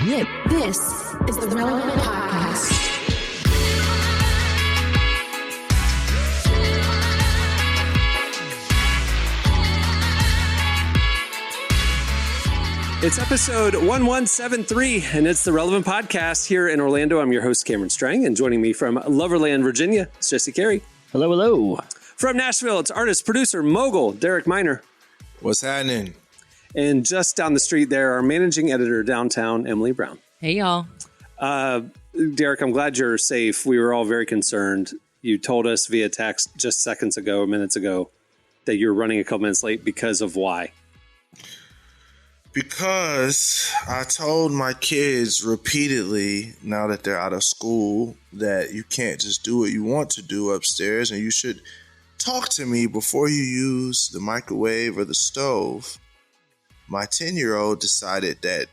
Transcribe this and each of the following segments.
This is the Relevant Podcast. It's episode 1173, and it's the Relevant Podcast here in Orlando. I'm your host, Cameron Strang, and joining me from Loverland, Virginia, it's Jesse Carey. Hello, hello. From Nashville, it's artist, producer, mogul, Derek Miner. What's happening? And just down the street there, our managing editor downtown, Emily Brown. Hey, y'all. Derek, I'm glad you're safe. We were all very concerned. You told us via text just minutes ago, that you're running a couple minutes late because of why? Because I told my kids repeatedly, now that they're out of school, that you can't just do what you want to do upstairs, and you should talk to me before you use the microwave or the stove. My 10-year-old decided that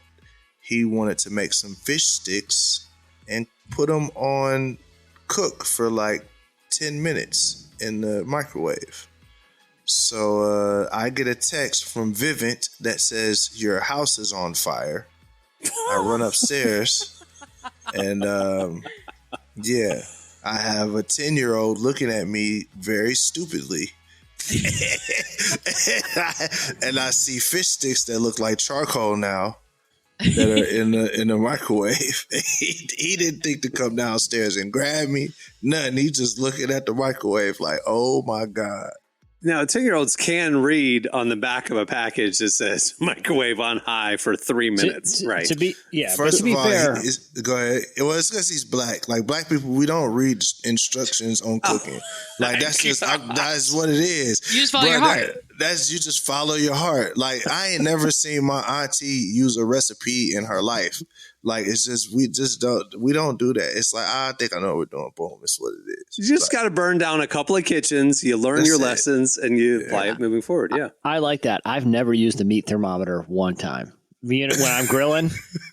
he wanted to make some fish sticks and put them on cook for like 10 minutes in the microwave. So I get a text from Vivint that says, your house is on fire. I run upstairs and I have a 10-year-old looking at me very stupidly. and I see fish sticks that look like charcoal now that are in the microwave. He didn't think to come downstairs and grab me. Nothing. He just looking at the microwave like, oh my God. Now, 10-year-olds can read on the back of a package that says microwave on high for 3 minutes, right? First of all, fair, go ahead. Well, it's because he's black. Like, black people, we don't read instructions on cooking. That's what it is. You just follow your heart. You just follow your heart. Like, I ain't never seen my auntie use a recipe in her life. Like, it's just, we don't do that. It's like, I think I know what we're doing. Boom, it's what it is. You just got to burn down a couple of kitchens. You learn your lessons and you apply it moving forward. Yeah. I like that. I've never used a meat thermometer one time. When I'm grilling,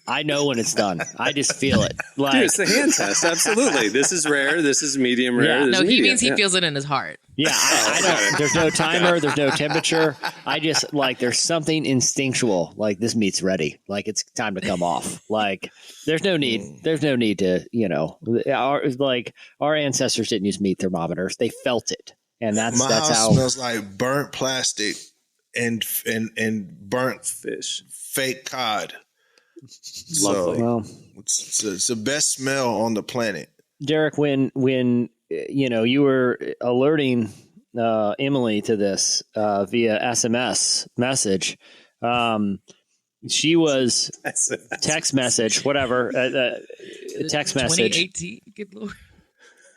I know when it's done. I just feel it. Like, dude, it's the hand test. Absolutely. This is rare. This is medium rare. Yeah. No, he medium. means he feels it in his heart. Yeah, I don't. There's no timer. There's no temperature. I just there's something instinctual. Like, this meat's ready. Like, it's time to come off. Like, there's no need. There's no need to, our ancestors didn't use meat thermometers. They felt it, and that's house how smells like burnt plastic and burnt fish, fake cod. Lovely. Well, it's the best smell on the planet. Derek, when you were alerting Emily to this via SMS message, she was text message, whatever, text message. 2018, good Lord.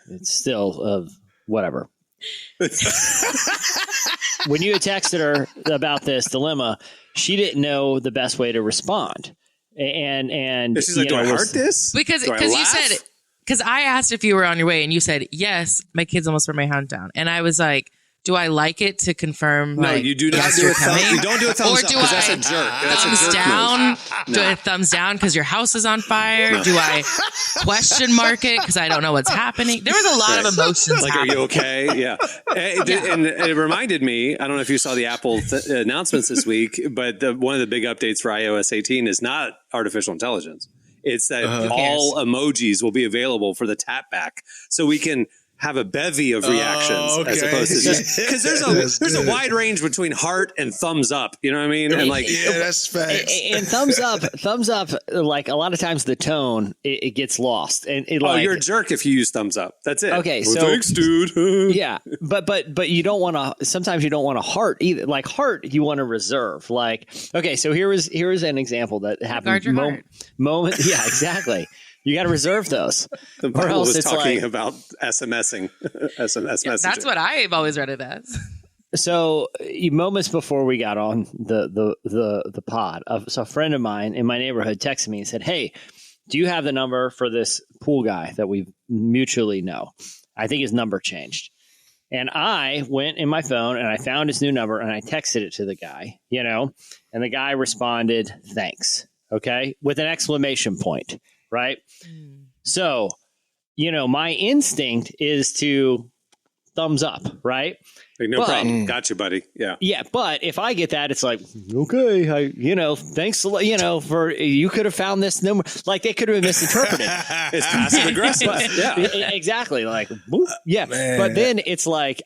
It's still whatever. When you had texted her about this dilemma, she didn't know the best way to respond. And she's like, do I heart this? Because you said, because I asked if you were on your way and you said, yes, my kids almost burned my house down. And I was like, do I like it to confirm? No, you do not do a thumbs. You don't do a thumbs up because that's a jerk. That's a jerk down? move. Do I thumbs down because your house is on fire? No. Do I question mark it because I don't know what's happening? There was a lot of emotions. Like, happening. are you okay? Yeah. And it reminded me, I don't know if you saw the Apple announcements this week, but one of the big updates for iOS 18 is not artificial intelligence. It's that all emojis will be available for the tap back. So we can have a bevy of reactions as opposed to just because there's a wide range between heart and thumbs up. You know what I mean? And that's facts. And thumbs up. Like, a lot of times the tone it gets lost. And you're a jerk if you use thumbs up. That's it. Okay, well, so thanks, dude. Yeah, but you don't want to. Sometimes you don't want to heart either. Like, heart, you want to reserve. Like, okay, so here is an example that happened. Moment. Yeah, exactly. You got to reserve those. The Bible was talking about SMSing. SMS messaging. That's what I've always read it as. So moments before we got on the pod, so a friend of mine in my neighborhood texted me and said, "Hey, do you have the number for this pool guy that we mutually know? I think his number changed." And I went in my phone and I found his new number and I texted it to the guy, and the guy responded, "Thanks." Okay, with an exclamation point. Right. So, my instinct is to thumbs up, right? Like, no problem. Got you, buddy. Yeah. Yeah, but if I get that, it's like, okay, thanks a lot, for you could have found this number. Like they could have misinterpreted. It's passive aggressive. Yeah. Exactly. Like, boop. Yeah. Man. But then it's like,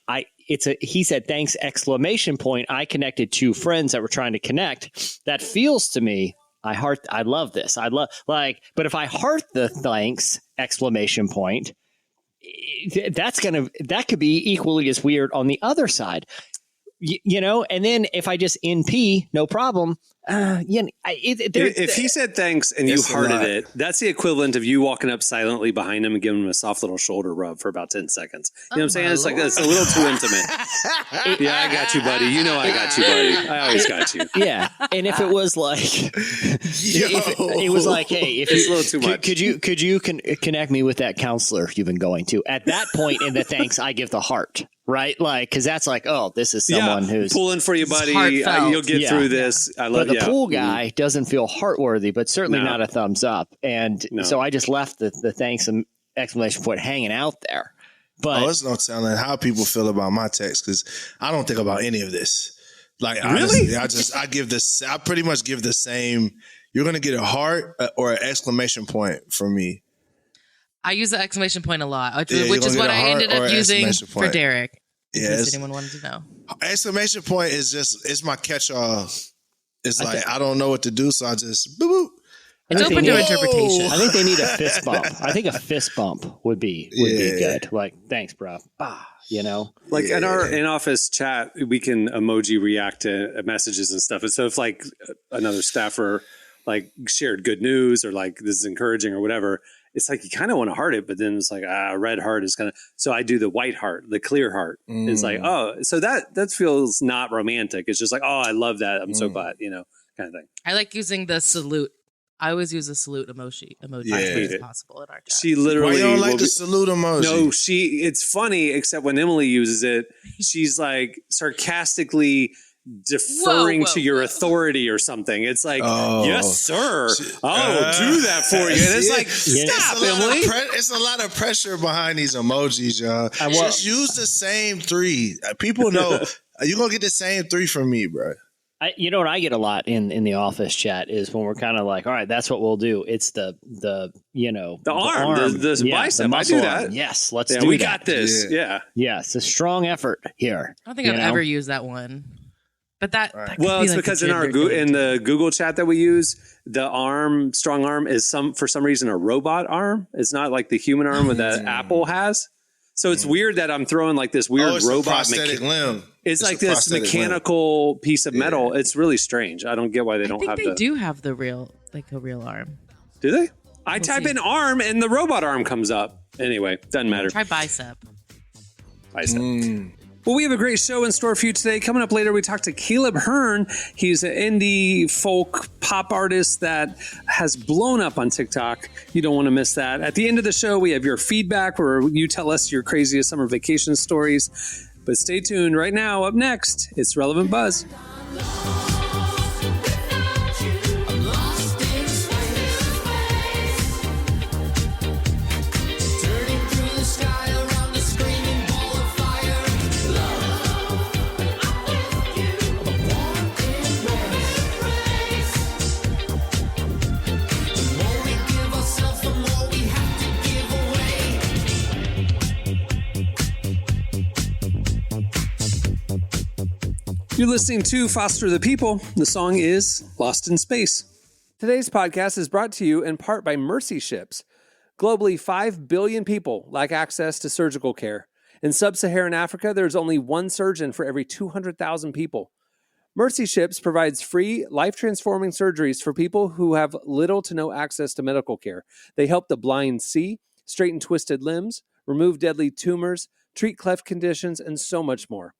he said, thanks, exclamation point. I connected two friends that were trying to connect. That feels to me, I love this. But if I heart the thanks, exclamation point, that could be equally as weird on the other side, and then if I just NP, no problem. If he said thanks and you hearted it, that's the equivalent of you walking up silently behind him and giving him a soft little shoulder rub for about 10 seconds. You know what I'm saying? It's like, it's a little too intimate. Yeah, I got you, buddy. You know I got you, buddy. I always got you. Yeah. And if it was like, it was like, hey, if it's a little too much. Could you connect me with that counselor you've been going to? At that point in the thanks, I give the heart. Right? Like, because that's like, oh, this is someone who's pulling for you, buddy. You'll get through this. I love the pool guy doesn't feel heartworthy, but certainly not a thumbs up. And so I just left the thanks and exclamation point hanging out there. But it's no telling how people feel about my text because I don't think about any of this. Like, really? honestly, I pretty much give the same. You're going to get a heart or an exclamation point from me. I use the exclamation point a lot, which is what I ended up using for Derek. In case anyone wanted to know. Exclamation point is it's my catch-all. It's I don't know what to do, so I just boop, boop. It's open to interpretation. I think they need a fist bump. I think a fist bump would be good. Like, thanks, bro. Like in our in-office chat, we can emoji react to messages and stuff. And so if like another staffer like shared good news or like this is encouraging or whatever, it's like you kind of want to heart it, but then it's like red heart is gonna. So I do the white heart, the clear heart. It's like so that feels not romantic. It's just like I love that. I'm so glad, kind of thing. I like using the salute. I always use a salute emoji as possible in our chat. She literally. Why you don't like the salute emoji? No, it's funny. Except when Emily uses it, she's like sarcastically deferring to your authority or something. It's like, yes, sir. I will do that for you. And it's like, stop, Emily. It's a lot of pressure behind these emojis, y'all. Just use the same 3. People know you're going to get the same 3 from me, bro. You know what I get a lot in the office chat is when we're kind of like, all right, that's what we'll do. It's the arm, the bicep. I do that. Yes, let's do that. We got this. Yeah. It's a strong effort here. I don't think I've ever used that one. But that well, it's like because in the Google chat that we use, the strong arm is for some reason a robot arm. It's not like the human arm that Apple has. So it's weird that I'm throwing like this weird robot prosthetic limb. It's like this mechanical piece of metal. It's really strange. I don't get why they don't have. They do have a real arm. Do they? I type in arm and the robot arm comes up. Anyway, doesn't matter. Try bicep. Well, we have a great show in store for you today. Coming up later, we talk to Caleb Hearn. He's an indie folk pop artist that has blown up on TikTok. You don't want to miss that. At the end of the show, we have your feedback where you tell us your craziest summer vacation stories. But stay tuned. Right now, up next, it's Relevant Buzz. You're listening to Foster the People. The song is Lost in Space. Today's podcast is brought to you in part by Mercy Ships. Globally, 5 billion people lack access to surgical care. In sub-Saharan Africa, there's only one surgeon for every 200,000 people. Mercy Ships provides free, life-transforming surgeries for people who have little to no access to medical care. They help the blind see, straighten twisted limbs, remove deadly tumors, treat cleft conditions, and so much more.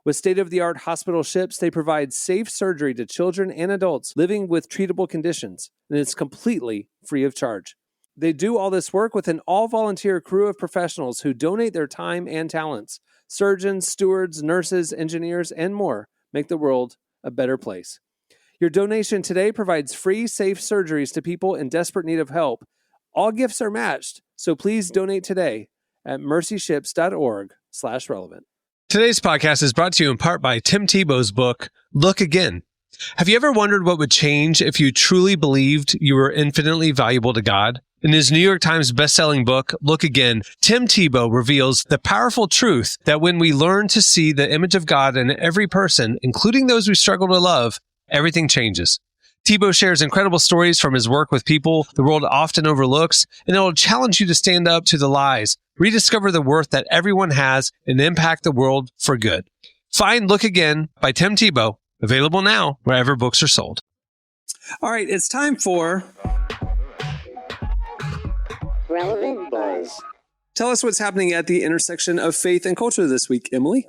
With state-of-the-art hospital ships, they provide safe surgery to children and adults living with treatable conditions, and it's completely free of charge. They do all this work with an all-volunteer crew of professionals who donate their time and talents. Surgeons, stewards, nurses, engineers, and more make the world a better place. Your donation today provides free, safe surgeries to people in desperate need of help. All gifts are matched, so please donate today at mercyships.org/give. tebow.com/relevant. Today's podcast is brought to you in part by Tim Tebow's book, Look Again. Have you ever wondered what would change if you truly believed you were infinitely valuable to God? In his New York Times bestselling book, Look Again, Tim Tebow reveals the powerful truth that when we learn to see the image of God in every person, including those we struggle to love, everything changes. Tebow shares incredible stories from his work with people the world often overlooks, and it will challenge you to stand up to the lies, rediscover the worth that everyone has, and impact the world for good. Find Look Again by Tim Tebow, available now wherever books are sold. All right, it's time for Relevant Buzz. Tell us what's happening at the intersection of faith and culture this week, Emily.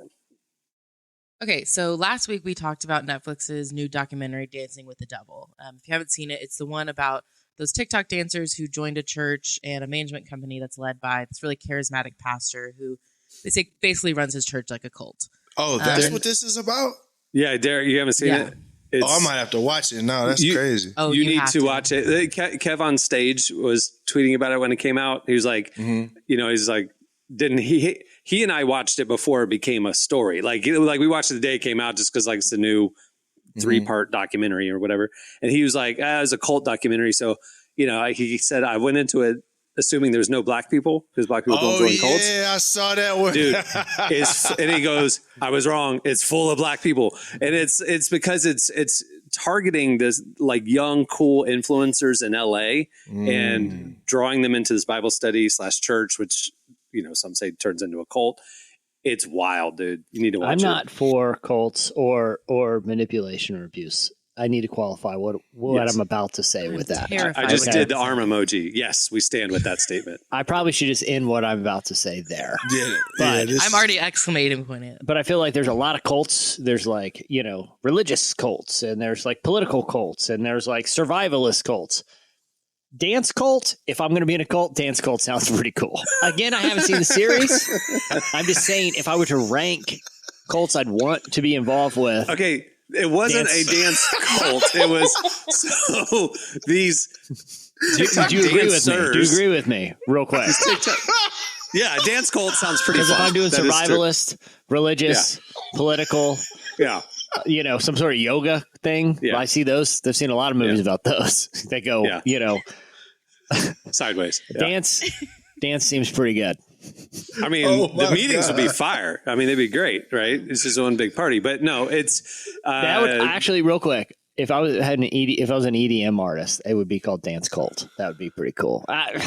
Okay, so last week we talked about Netflix's new documentary, Dancing with the Devil. If you haven't seen it, it's the one about those TikTok dancers who joined a church and a management company that's led by this really charismatic pastor who they say basically runs his church like a cult. Oh, that's what this is about? Yeah, Derek, you haven't seen it? I might have to watch it. No, that's crazy. Oh, you need to watch it. Kev on stage was tweeting about it when it came out. He was like, he's like, didn't he and I watched it before it became a story. Like we watched it the day it came out just because like it's a new 3-part documentary or whatever. And he was like, it was a cult documentary. So, he said, I went into it assuming there's no black people because black people don't join cults. Yeah, I saw that one. Dude, and he goes, I was wrong. It's full of black people. And it's because it's targeting this like young, cool influencers in LA and drawing them into this Bible study / church, which, some say turns into a cult. It's wild, dude. You need to watch it. I'm not for cults or manipulation or abuse. I need to qualify what I'm about to say with that. I just did the arm emoji. Yes, we stand with that statement. I probably should just end what I'm about to say there. But I'm already exclamating pointing. But I feel like there's a lot of cults. There's like, religious cults, and there's like political cults, and there's like survivalist cults. Dance cult, if I'm going to be in a cult, dance cult sounds pretty cool. Again, I haven't seen the series. I'm just saying if I were to rank cults I'd want to be involved with. Okay, it wasn't a dance cult. It was these Do you agree with me? Do you agree with me? Real quick. Yeah, dance cult sounds pretty fun. Because if I'm doing survivalist, religious, political, some sort of yoga thing, I see those. I've seen a lot of movies about those. They go, sideways. Dance seems pretty good. I mean, the meetings would be fire. I mean, they'd be great, right? It's just one big party. But no, it's that would actually real quick. If I was an EDM artist, it would be called Dance Cult. That would be pretty cool. Hey, look,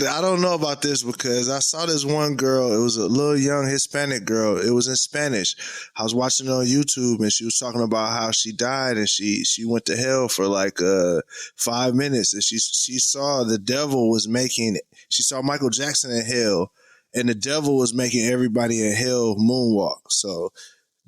I don't know about this because I saw this one girl. It was a little young Hispanic girl. It was in Spanish. I was watching it on YouTube, and she was talking about how she died, and she went to hell for like 5 minutes, and she saw the devil was making. She saw Michael Jackson in hell, and the devil was making everybody in hell moonwalk. So.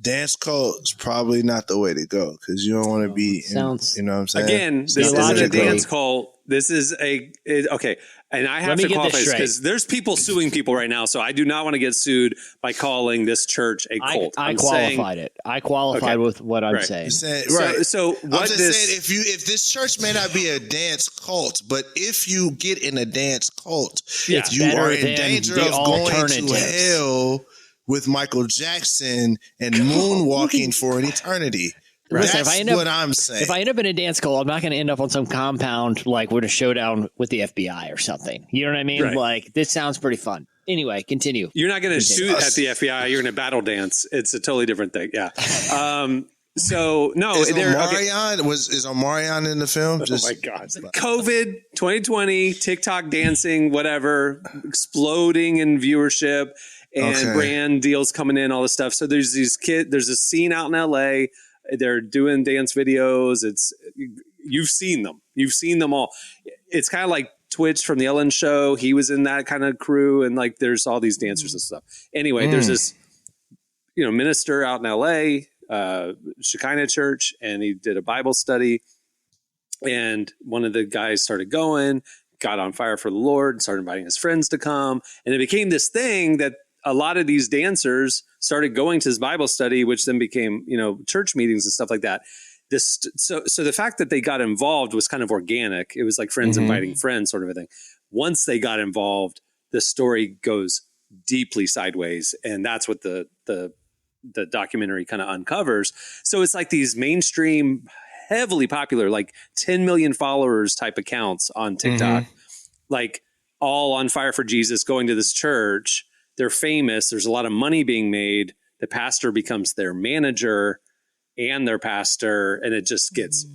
Dance cult is probably not the way to go because you don't want to be, you know what I'm saying? Again, this isn't a dance cult. This is okay. And I have to qualify this because there's people suing people right now. So I do not want to get sued by calling this church a cult. I qualified it. I qualified with what I'm saying. Right. So what I'm just saying, if this church may not be a dance cult, but if you get in a dance cult, you are in danger of going to hell with Michael Jackson and moonwalking for an eternity. Right? Listen, That's what I'm saying. If I end up in a dance cult, I'm not going to end up on some compound like with a showdown with the FBI or something. You know what I mean? Right. Like, this sounds pretty fun. Anyway, continue. You're not going to shoot at the FBI. You're going to battle dance. It's a totally different thing. Yeah. So no, is Omarion in the film? Oh my God! COVID 2020, TikTok dancing, whatever, exploding in viewership. And brand deals coming in, all this stuff. So there's these there's a scene out in LA. They're doing dance videos. You've seen them. You've seen them all. It's kind of like Twitch from the Ellen Show. He was in that kind of crew, and like there's all these dancers and stuff. Anyway, there's this minister out in LA, Shekinah Church, and he did a Bible study. And one of the guys started going, got on fire for the Lord, and started inviting his friends to come, and it became this thing that a lot of these dancers started going to this Bible study, which then became, church meetings and stuff like that. So the fact that they got involved was kind of organic. It was like friends inviting friends sort of a thing. Once they got involved, the story goes deeply sideways, and that's what the documentary kind of uncovers. So it's like these mainstream, heavily popular, like 10 million followers type accounts on TikTok, like all on fire for Jesus, going to this church. They're famous. There's a lot of money being made. The pastor becomes their manager and their pastor, and it just gets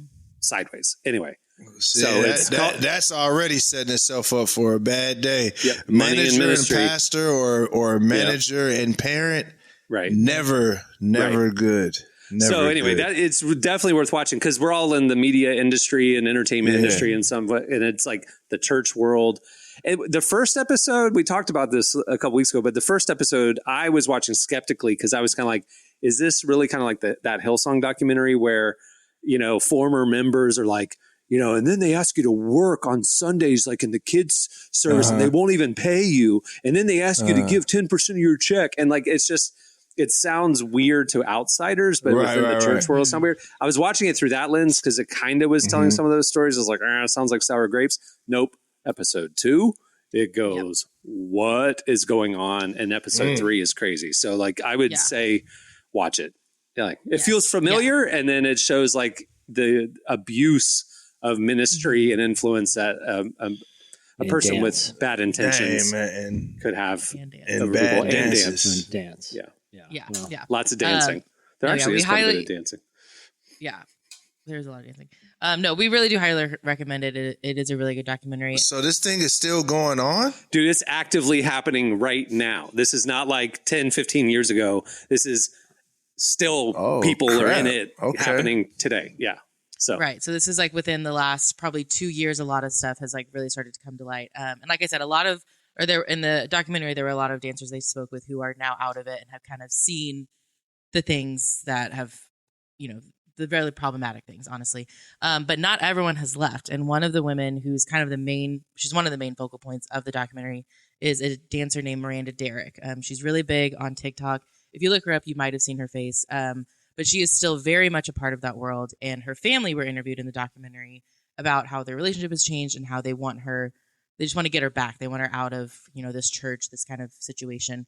sideways. Anyway. See, So that's already setting itself up for a bad day. Yep. Money Manager and ministry. pastor or manager and parent. Right. Never good. Never so anyway, good. it's definitely worth watching because we're all in the media industry and entertainment industry and it's like the church world. And the first episode, we talked about this a couple weeks ago, but the first episode I was watching skeptically because I was kind of like, is this really kind of like that Hillsong documentary where, former members are like, and then they ask you to work on Sundays, like in the kids' service, and they won't even pay you. And then they ask you to give 10% of your check. And like, it sounds weird to outsiders, but within the church world, it's not weird. I was watching it through that lens because it kind of was telling some of those stories. I was like, it sounds like sour grapes. Nope. Episode 2, it goes, what is going on? And episode 3 is crazy. So like, I would say, watch it. It feels familiar. And then it shows like the abuse of ministry and influence that a person with bad intentions could have and bad dances. And dance. Yeah. Lots of dancing. There actually is quite a bit of dancing. Yeah, there's a lot of dancing. No, we really do highly recommend it. It is a really good documentary. So this thing is still going on? Dude, it's actively happening right now. This is not like 10, 15 years ago. This is still people are in it happening today. Yeah. So right. So this is like within the last probably 2 years, a lot of stuff has like really started to come to light. And like I said, there in the documentary, there were a lot of dancers they spoke with who are now out of it and have kind of seen the things that have, the very problematic things, honestly. But not everyone has left. And one of the women who's kind of she's one of the main focal points of the documentary is a dancer named Miranda Derrick. She's really big on TikTok. If you look her up, you might have seen her face. But she is still very much a part of that world. And her family were interviewed in the documentary about how their relationship has changed and how they just want to get her back. They want her out of, this church, this kind of situation,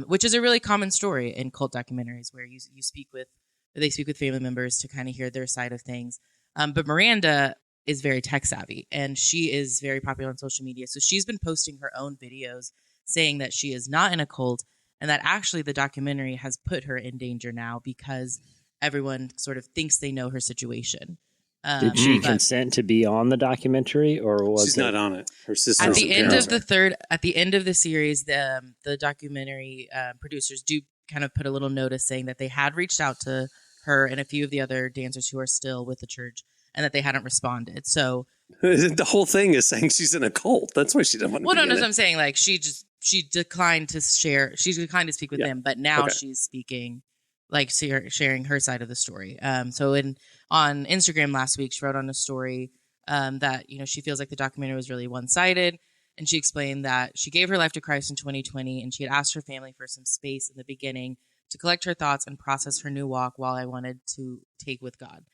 which is a really common story in cult documentaries where they speak with family members to kind of hear their side of things. But Miranda is very tech savvy and she is very popular on social media. So she's been posting her own videos saying that she is not in a cult and that actually the documentary has put her in danger now because everyone sort of thinks they know her situation. Did she consent to be on the documentary, or was she's not on it? Her sister. At the end of the series, the documentary producers do kind of put a little notice saying that they had reached out to her and a few of the other dancers who are still with the church, and that they hadn't responded. So the whole thing is saying she's in a cult. That's why she didn't want to. Well, no, that's what I'm saying. Like she declined to share. She declined to speak with them, but now she's speaking, like sharing her side of the story. So on Instagram last week, she wrote on a story that she feels like the documentary was really one-sided, and she explained that she gave her life to Christ in 2020, and she had asked her family for some space in the beginning to collect her thoughts and process her new walk while I wanted to take with God.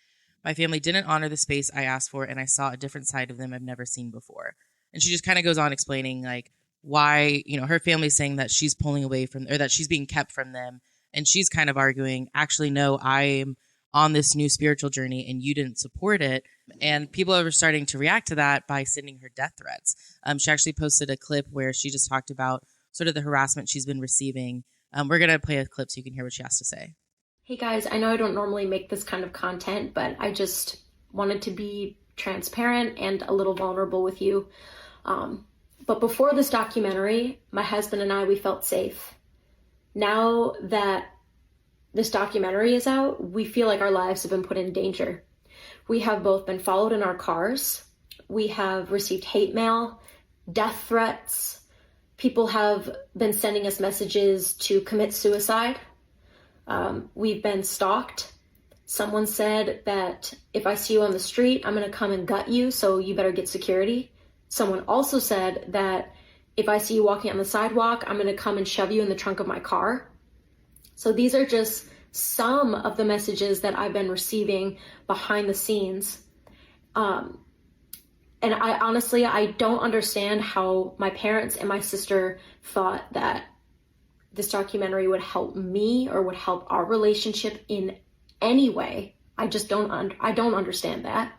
My family didn't honor the space I asked for, and I saw a different side of them I've never seen before. And she just kind of goes on explaining like why, her family's saying that she's pulling away from, or that she's being kept from them. And she's kind of arguing, actually, no, I'm on this new spiritual journey and you didn't support it. And people are starting to react to that by sending her death threats. She actually posted a clip where she just talked about sort of the harassment she's been receiving. We're going to play a clip so you can hear what she has to say. Hey guys, I know I don't normally make this kind of content, but I just wanted to be transparent and a little vulnerable with you. But before this documentary, my husband and I, we felt safe. Now that this documentary is out, we feel like our lives have been put in danger. We have both been followed in our cars. We have received hate mail, death threats. People have been sending us messages to commit suicide. We've been stalked. Someone said that if I see you on the street, I'm going to come and gut you, so you better get security. Someone also said that if I see you walking on the sidewalk, I'm going to come and shove you in the trunk of my car. So these are just some of the messages that I've been receiving behind the scenes. And I honestly don't understand how my parents and my sister thought that this documentary would help me or would help our relationship in any way. I just don't understand that.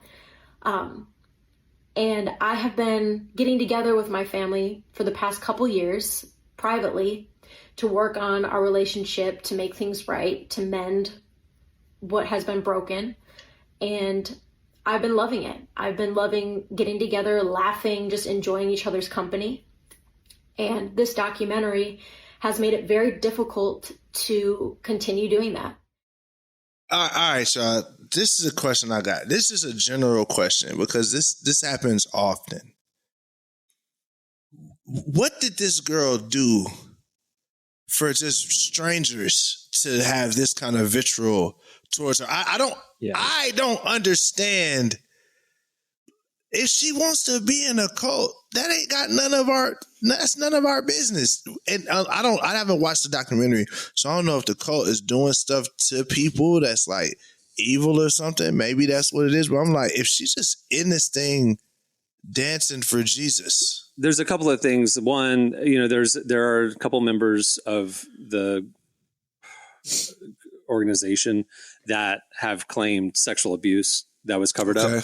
And I have been getting together with my family for the past couple years privately to work on our relationship, to make things right, to mend what has been broken. And I've been loving it. I've been loving getting together, laughing, just enjoying each other's company. And this documentary has made it very difficult to continue doing that. All right, Shaw. This is a question I got. This is a general question because this happens often. What did this girl do for just strangers to have this kind of vitriol towards her? I don't understand. If she wants to be in a cult, that ain't got that's none of our business. And I haven't watched the documentary, so I don't know if the cult is doing stuff to people that's like evil or something. Maybe that's what it is. But I'm like, if she's just in this thing dancing for Jesus. There's a couple of things. One, there are a couple members of the organization that have claimed sexual abuse that was covered up.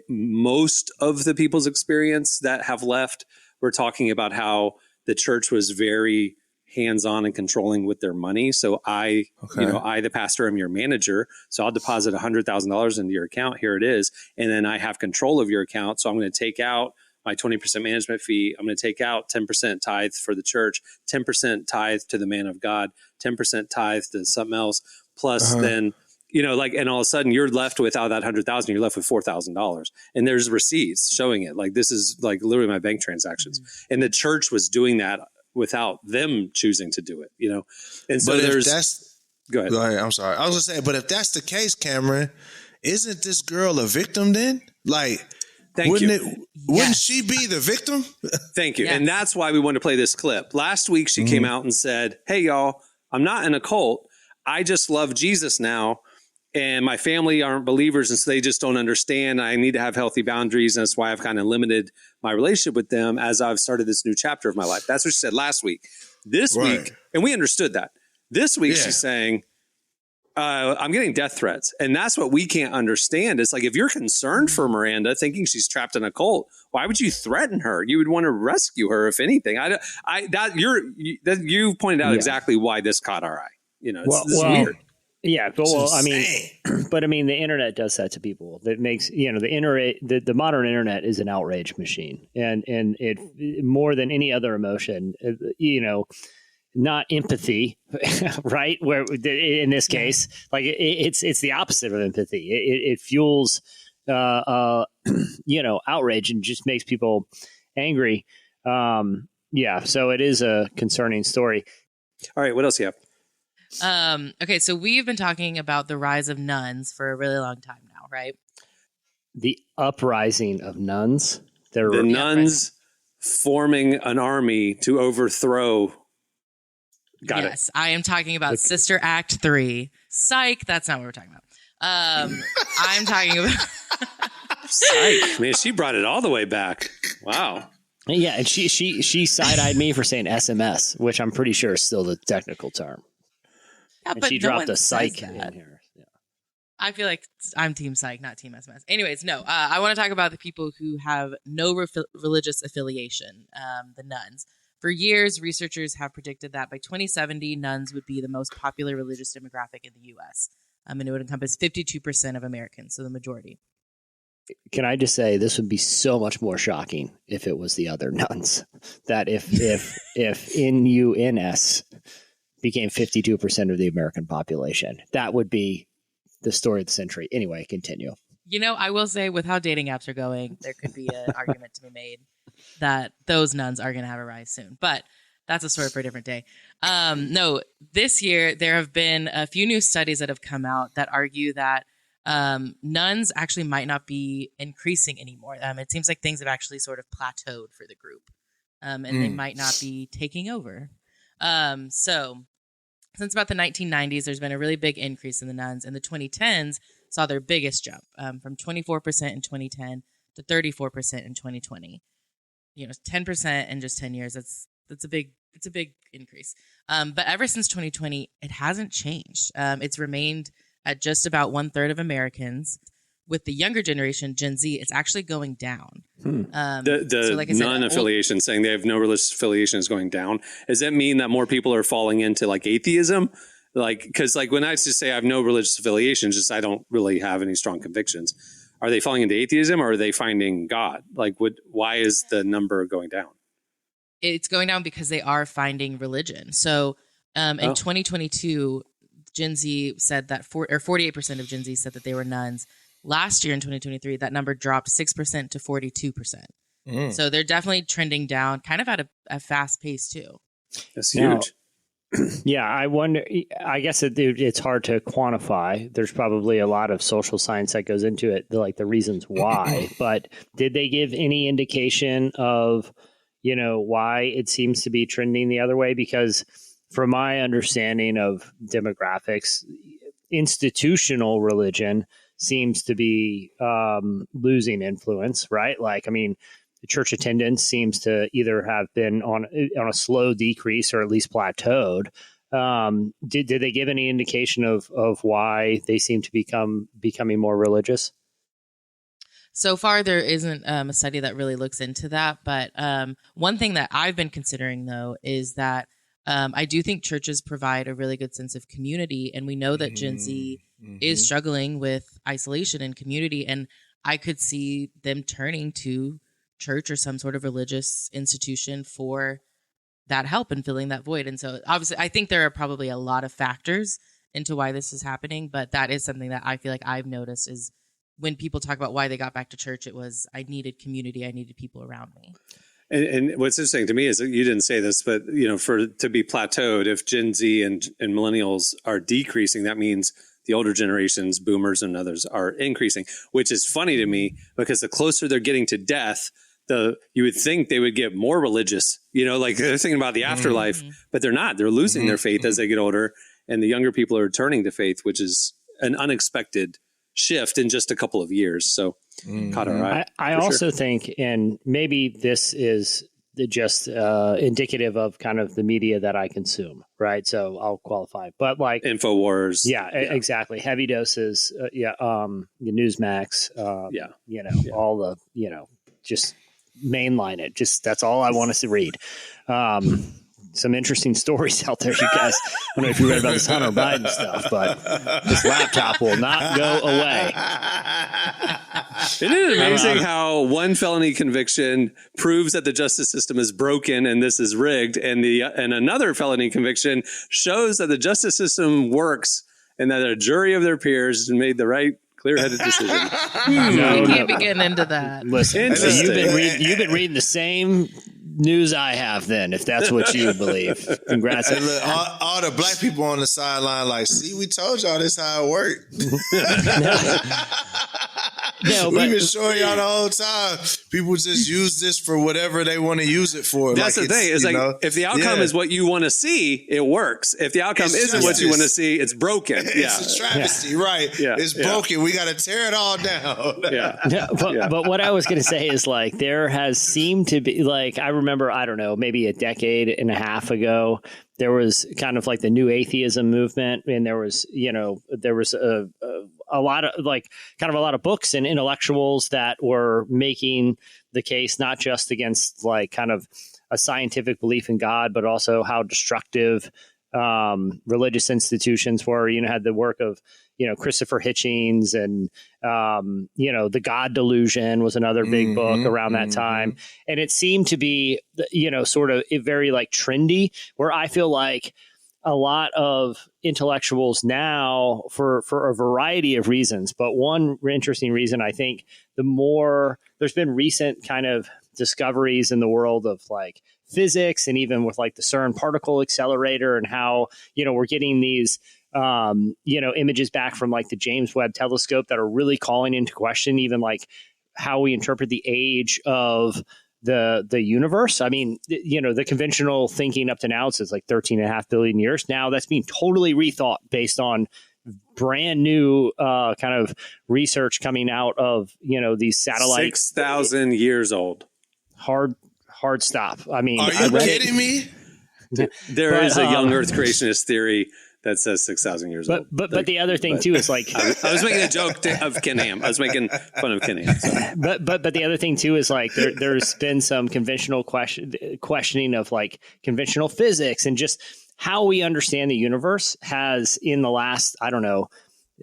Most of the people's experience that have left were talking about how the church was very hands-on and controlling with their money. So I, the pastor, am your manager. So I'll deposit $100,000 into your account. Here it is. And then I have control of your account. So I'm going to take out my 20% management fee. I'm going to take out 10% tithe for the church, 10% tithe to the man of God, 10% tithe to something else. Plus then, and all of a sudden you're left without that 100,000, you're left with $4,000. And there's receipts showing it. Like, this is like literally my bank transactions. Mm-hmm. And the church was doing that without them choosing to do it, And so go ahead. I'm sorry. I was gonna say, but if that's the case, Cameron, isn't this girl a victim then? Like, wouldn't she be the victim? Thank you. Yes. And that's why we wanted to play this clip. Last week, she came out and said, hey, y'all, I'm not in a cult. I just love Jesus now. And my family aren't believers, and so they just don't understand. I need to have healthy boundaries, and that's why I've kind of limited my relationship with them as I've started this new chapter of my life. That's what she said last week. This week, and we understood that. This week, she's saying, I'm getting death threats. And that's what we can't understand. It's like, if you're concerned for Miranda, thinking she's trapped in a cult, why would you threaten her? You would want to rescue her, if anything. You pointed out exactly why this caught our eye. It's weird. Yeah, but the internet does that to people. That makes the modern internet is an outrage machine, and it more than any other emotion, not empathy, right? Where in this case, like it's the opposite of empathy. It fuels outrage and just makes people angry. So it is a concerning story. All right, what else do you have? Okay, so we've been talking about the rise of nuns for a really long time now, right? The uprising of nuns. The nuns forming an army to overthrow. Yes, I am talking about Sister Act 3. Psych, that's not what we're talking about. I'm talking about... Psych. Man, she brought it all the way back. Wow. Yeah, and she side-eyed me for saying SMS, which I'm pretty sure is still the technical term. Yeah, and but she dropped a psych in here. Yeah. I feel like I'm team psych, not team SMS. Anyways, no, I want to talk about the people who have no religious affiliation, the nuns. For years, researchers have predicted that by 2070, nuns would be the most popular religious demographic in the U.S. And it would encompass 52% of Americans, so the majority. Can I just say this would be so much more shocking if it was the other nuns? That if NUNS became 52% of the American population, that would be the story of the century. Anyway, continue. I will say, with how dating apps are going, there could be an argument to be made that those nuns are going to have a rise soon. But that's a story for a different day. No, this year there have been a few new studies that have come out that argue that nuns actually might not be increasing anymore. It seems like things have actually sort of plateaued for the group, and they might not be taking over. So since about the 1990s, there's been a really big increase in the nuns, and the 2010s saw their biggest jump from 24% in 2010 to 34% in 2020. 10% in just 10 years. That's a big it's a big increase. But ever since 2020, it hasn't changed. It's remained at just about 1/3 of Americans. With the younger generation, Gen Z, it's actually going down. The so like I said, non-affiliation, saying they have no religious affiliation, is going down. Does that mean that more people are falling into like atheism? Like, because like when I just say I have no religious affiliation, just I don't really have any strong convictions. Are they falling into atheism, or are they finding God? Like, why is the number going down? It's going down because they are finding religion. So in 2022, Gen Z said that 48% of Gen Z said that they were nuns. Last year in 2023, that number dropped 6% to 42%. So they're definitely trending down, kind of at a fast pace too. That's huge. Yeah, I wonder. I guess it's hard to quantify. There's probably a lot of social science that goes into it, like the reasons why. But did they give any indication of, why it seems to be trending the other way? Because from my understanding of demographics, institutional religion seems to be losing influence, right? Like, I mean, the church attendance seems to either have been on a slow decrease or at least plateaued. Did they give any indication of why they seem to becoming more religious? So far, there isn't a study that really looks into that. But one thing that I've been considering, though, is that I do think churches provide a really good sense of community. And we know that Gen Z is struggling with isolation and community. And I could see them turning to church or some sort of religious institution for that help and filling that void. And so obviously, I think there are probably a lot of factors into why this is happening. But that is something that I feel like I've noticed is when people talk about why they got back to church, it was, I needed community. I needed people around me. And what's interesting to me is that you didn't say this, but to be plateaued, if Gen Z and millennials are decreasing, that means the older generations, boomers and others, are increasing, which is funny to me because the closer they're getting to death, you would think they would get more religious, like they're thinking about the afterlife, but they're not. They're losing their faith as they get older, and the younger people are turning to faith, which is an unexpected shift in just a couple of years. So caught our eye. I also think, and maybe this is just indicative of kind of the media that I consume, right? So I'll qualify, but like InfoWars. Yeah, exactly. Heavy doses. The Newsmax. All the, just mainline it. Just that's all I want us to read. Some interesting stories out there, you guys. I don't know if you read about this Hunter Biden stuff, but this laptop will not go away. Isn't it amazing how one felony conviction proves that the justice system is broken and this is rigged, and another felony conviction shows that the justice system works and that a jury of their peers made the right clear-headed decision? We can't be getting into that. Listen, so you've been reading the same news I have then, if that's what you believe. Congrats. And look, all the black people on the sideline like, see, we told y'all this how it worked. We've been showing y'all the whole time. People just use this for whatever they want to use it for. That's the thing. It's like, if the outcome is what you want to see, it works. If the outcome isn't what you want to see, it's broken. It's a travesty, right? It's broken. We got to tear it all down. But what I was going to say is like, there has seemed to be like, I remember, I don't know, maybe a decade and a half ago, there was kind of like the new atheism movement. And there was a lot of like kind of a lot of books and intellectuals that were making the case, not just against like kind of a scientific belief in God, but also how destructive religious institutions were. Had the work of, Christopher Hitchens and, The God Delusion was another big book around that time. And it seemed to be, sort of very like trendy, where I feel like a lot of intellectuals now for a variety of reasons. But one interesting reason, I think, there's been recent kind of discoveries in the world of like physics and even with like the CERN particle accelerator and how, we're getting these, images back from like the James Webb telescope that are really calling into question even like how we interpret the age of the universe. I mean, the conventional thinking up to now says like 13.5 billion years. Now that's being totally rethought based on brand new kind of research coming out of, these satellites. 6,000 years old. Hard stop. I mean, are you kidding me? There is a young Earth creationist theory that says 6,000 years old. But the other thing too is like I was making a joke of Ken Ham. I was making fun of Ken Ham. So. But the other thing too is like there's been some conventional questioning of like conventional physics and just how we understand the universe has in the last, I don't know,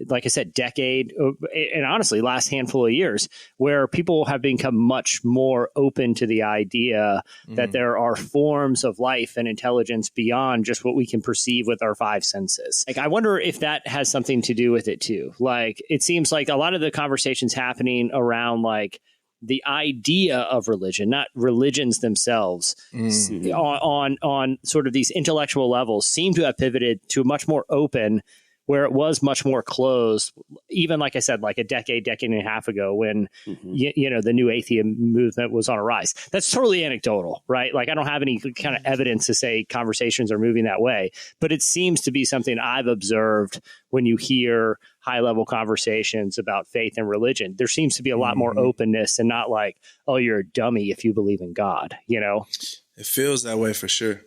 like I said, decade, and honestly, last handful of years, where people have become much more open to the idea that there are forms of life and intelligence beyond just what we can perceive with our five senses. Like, I wonder if that has something to do with it too. Like, it seems like a lot of the conversations happening around like the idea of religion, not religions themselves, on sort of these intellectual levels, seem to have pivoted to a much more open, where it was much more closed, even like I said, like a decade and a half ago when, you know, the new atheism movement was on a rise. That's totally anecdotal, right? Like I don't have any kind of evidence to say conversations are moving that way, but it seems to be something I've observed when you hear high level conversations about faith and religion. There seems to be a lot more openness and not like, oh, you're a dummy if you believe in God, you know? It feels that way for sure.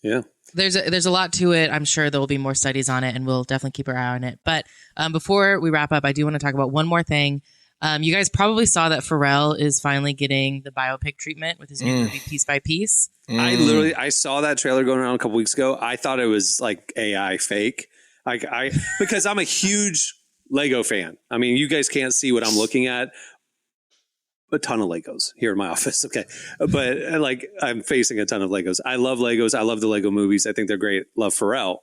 Yeah. There's a lot to it. I'm sure there will be more studies on it, and we'll definitely keep our eye on it. But before we wrap up, I do want to talk about one more thing. You guys probably saw that Pharrell is finally getting the biopic treatment with his new movie, Piece by Piece. I saw that trailer going around a couple weeks ago. I thought it was like AI fake. Because I'm a huge Lego fan. I mean, you guys can't see what I'm looking at. A ton of Legos here in my office. Okay. But like I'm facing a ton of Legos. I love Legos. I love the Lego movies. I think they're great. Love Pharrell.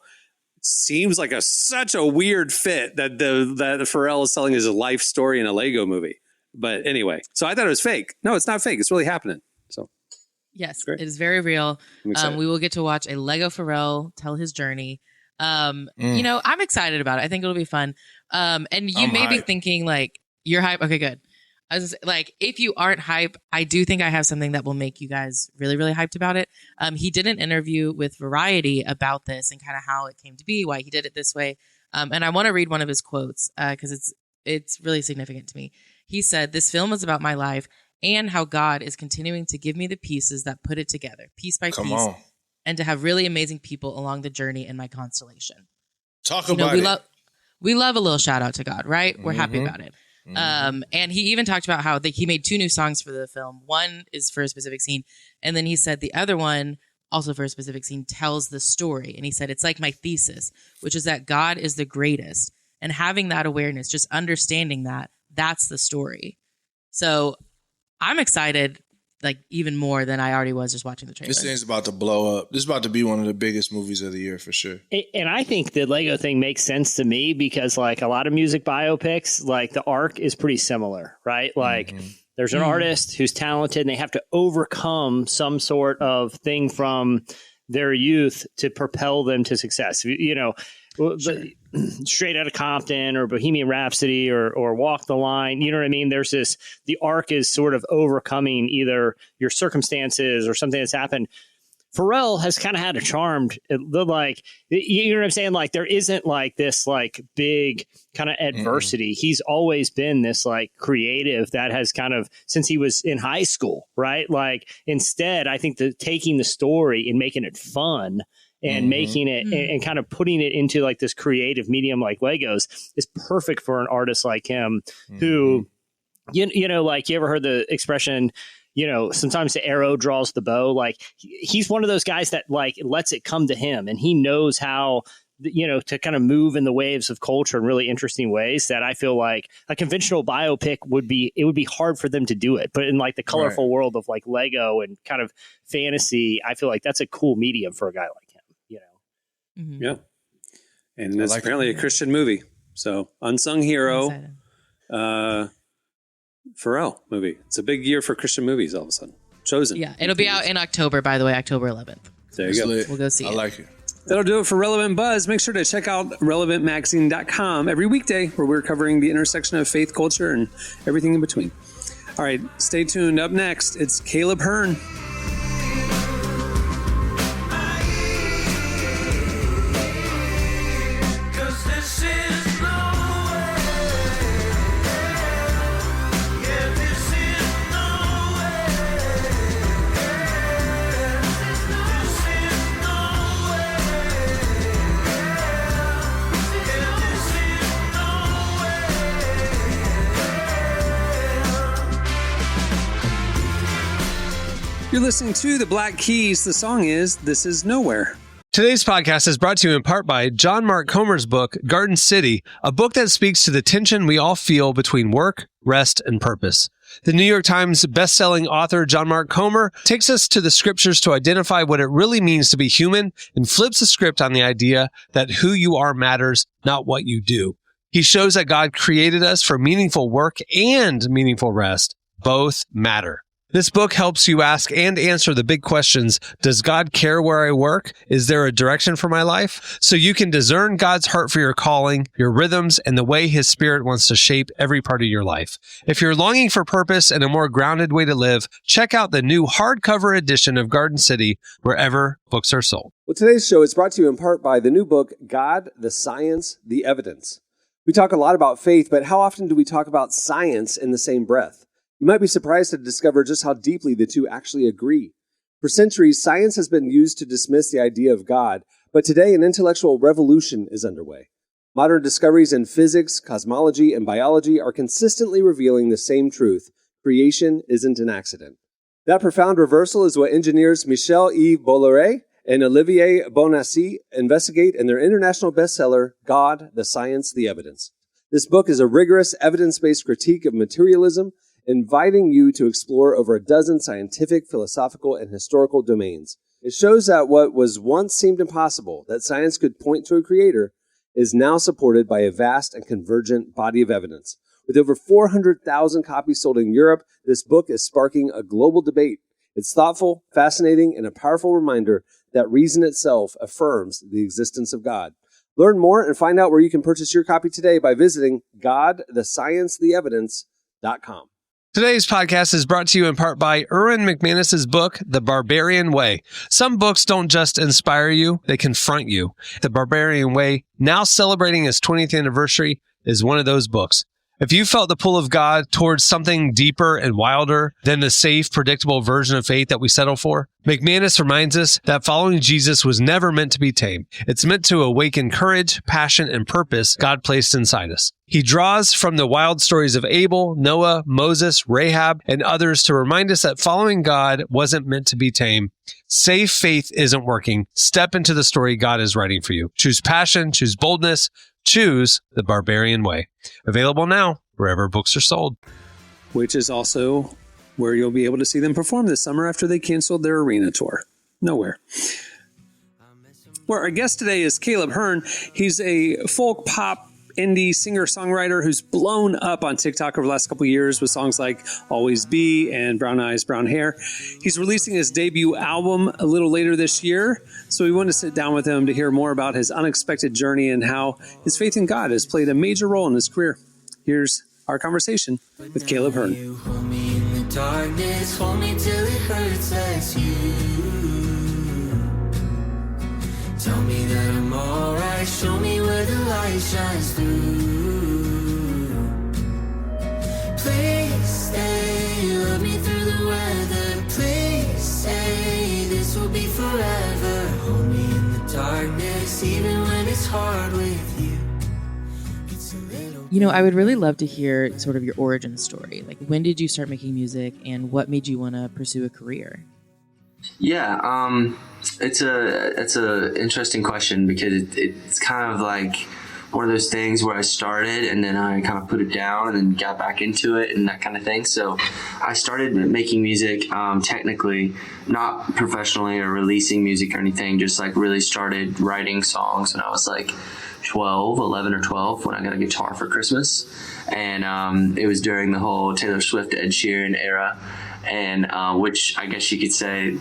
Seems like such a weird fit that that Pharrell is telling his life story in a Lego movie. But anyway, so I thought it was fake. No, it's not fake. It's really happening. So yes, it is very real. We will get to watch a Lego Pharrell tell his journey. You know, I'm excited about it. I think it'll be fun. And you may be thinking like, you're hype. Okay, good. I was like, if you aren't hype, I do think I have something that will make you guys really, really hyped about it. He did an interview with Variety about this and kind of how it came to be, why he did it this way. And I want to read one of his quotes because it's really significant to me. He said, "This film is about my life and how God is continuing to give me the pieces that put it together, piece by piece, and to have really amazing people along the journey in my constellation." Talk about it. We love a little shout out to God, right? We're happy about it. And he even talked about how he made 2 new songs for the film. One is for a specific scene. And then he said the other one, also for a specific scene, tells the story. And he said, it's like my thesis, which is that God is the greatest. And having that awareness, just understanding that, that's the story. So I'm excited, like even more than I already was just watching the trailer. This thing's about to blow up. This is about to be one of the biggest movies of the year for sure. And I think the Lego thing makes sense to me because like a lot of music biopics, like the arc is pretty similar, right? Like there's an artist who's talented and they have to overcome some sort of thing from their youth to propel them to success. You know, Straight Outta Compton or Bohemian Rhapsody or Walk the Line, you know what I mean? There's the arc is sort of overcoming either your circumstances or something that's happened. Pharrell has kind of had a charmed, like, you know what I'm saying? Like there isn't like this like big kind of adversity. He's always been this like creative that has kind of, since he was in high school, right? Like instead, I think taking the story and making it fun and making it and kind of putting it into like this creative medium like Legos is perfect for an artist like him who, you know, like you ever heard the expression, you know, sometimes the arrow draws the bow. Like he's one of those guys that like lets it come to him and he knows how, you know, to kind of move in the waves of culture in really interesting ways that I feel like a conventional biopic would be hard for them to do it. But in like the colorful world of like Lego and kind of fantasy, I feel like that's a cool medium for a guy like him. Yeah. And it's like apparently a Christian movie. So unsung hero, Pharrell movie. It's a big year for Christian movies all of a sudden. Chosen. Yeah. It'll be out in October, by the way, October 11th. There you go. We'll go see it. I like it. That'll do it for Relevant Buzz. Make sure to check out relevantmagazine.com every weekday where we're covering the intersection of faith, culture, and everything in between. All right. Stay tuned. Up next, it's Caleb Hearn. You're listening to The Black Keys. The song is This Is Nowhere. Today's podcast is brought to you in part by John Mark Comer's book, Garden City, a book that speaks to the tension we all feel between work, rest, and purpose. The New York Times bestselling author John Mark Comer takes us to the scriptures to identify what it really means to be human and flips the script on the idea that who you are matters, not what you do. He shows that God created us for meaningful work and meaningful rest. Both matter. This book helps you ask and answer the big questions. Does God care where I work? Is there a direction for my life? So you can discern God's heart for your calling, your rhythms, and the way His Spirit wants to shape every part of your life. If you're longing for purpose and a more grounded way to live, check out the new hardcover edition of Garden City wherever books are sold. Well, today's show is brought to you in part by the new book, God, the Science, the Evidence. We talk a lot about faith, but how often do we talk about science in the same breath? You might be surprised to discover just how deeply the two actually agree. For centuries, science has been used to dismiss the idea of God, but today an intellectual revolution is underway. Modern discoveries in physics, cosmology, and biology are consistently revealing the same truth: creation isn't an accident. That profound reversal is what engineers Michel-Yves Bolloré and Olivier Bonassi investigate in their international bestseller, God, the Science, the Evidence. This book is a rigorous, evidence-based critique of materialism, inviting you to explore over a dozen scientific, philosophical, and historical domains. It shows that what was once seemed impossible, that science could point to a creator, is now supported by a vast and convergent body of evidence. With over 400,000 copies sold in Europe, this book is sparking a global debate. It's thoughtful, fascinating, and a powerful reminder that reason itself affirms the existence of God. Learn more and find out where you can purchase your copy today by visiting godthesciencetheevidence.com. Today's podcast is brought to you in part by Erwin McManus's book, The Barbarian Way. Some books don't just inspire you, they confront you. The Barbarian Way, now celebrating its 20th anniversary, is one of those books. If you felt the pull of God towards something deeper and wilder than the safe, predictable version of faith that we settle for, McManus reminds us that following Jesus was never meant to be tame. It's meant to awaken courage, passion, and purpose God placed inside us. He draws from the wild stories of Abel, Noah, Moses, Rahab, and others to remind us that following God wasn't meant to be tame. Safe faith isn't working. Step into the story God is writing for you. Choose passion, choose boldness, choose the Barbarian Way. Available now wherever books are sold. Which is also where you'll be able to see them perform this summer after they canceled their arena tour. Nowhere. Well, our guest today is Caleb Hearn. He's a folk pop indie singer-songwriter who's blown up on TikTok over the last couple of years with songs like Always Be and Brown Eyes, Brown Hair. He's releasing his debut album a little later this year, so we wanted to sit down with him to hear more about his unexpected journey and how his faith in God has played a major role in his career. Here's our conversation with Caleb Hearn. You hold me in the darkness, hold me till it hurts as you tell me that I'm alright, show me where the light shines through. Please stay, love me through the weather. Please say this will be forever. Hold me in the darkness, even when it's hard with you. You know, I would really love to hear sort of your origin story. Like, when did you start making music, and what made you want to pursue a career? Yeah, it's a interesting question because it's kind of like one of those things where I started and then I kind of put it down and then got back into it and that kind of thing. So I started making music, technically not professionally or releasing music or anything, just like really started writing songs when I was like 11 or 12 when I got a guitar for Christmas. And it was during the whole Taylor Swift, Ed Sheeran era. And which I guess you could say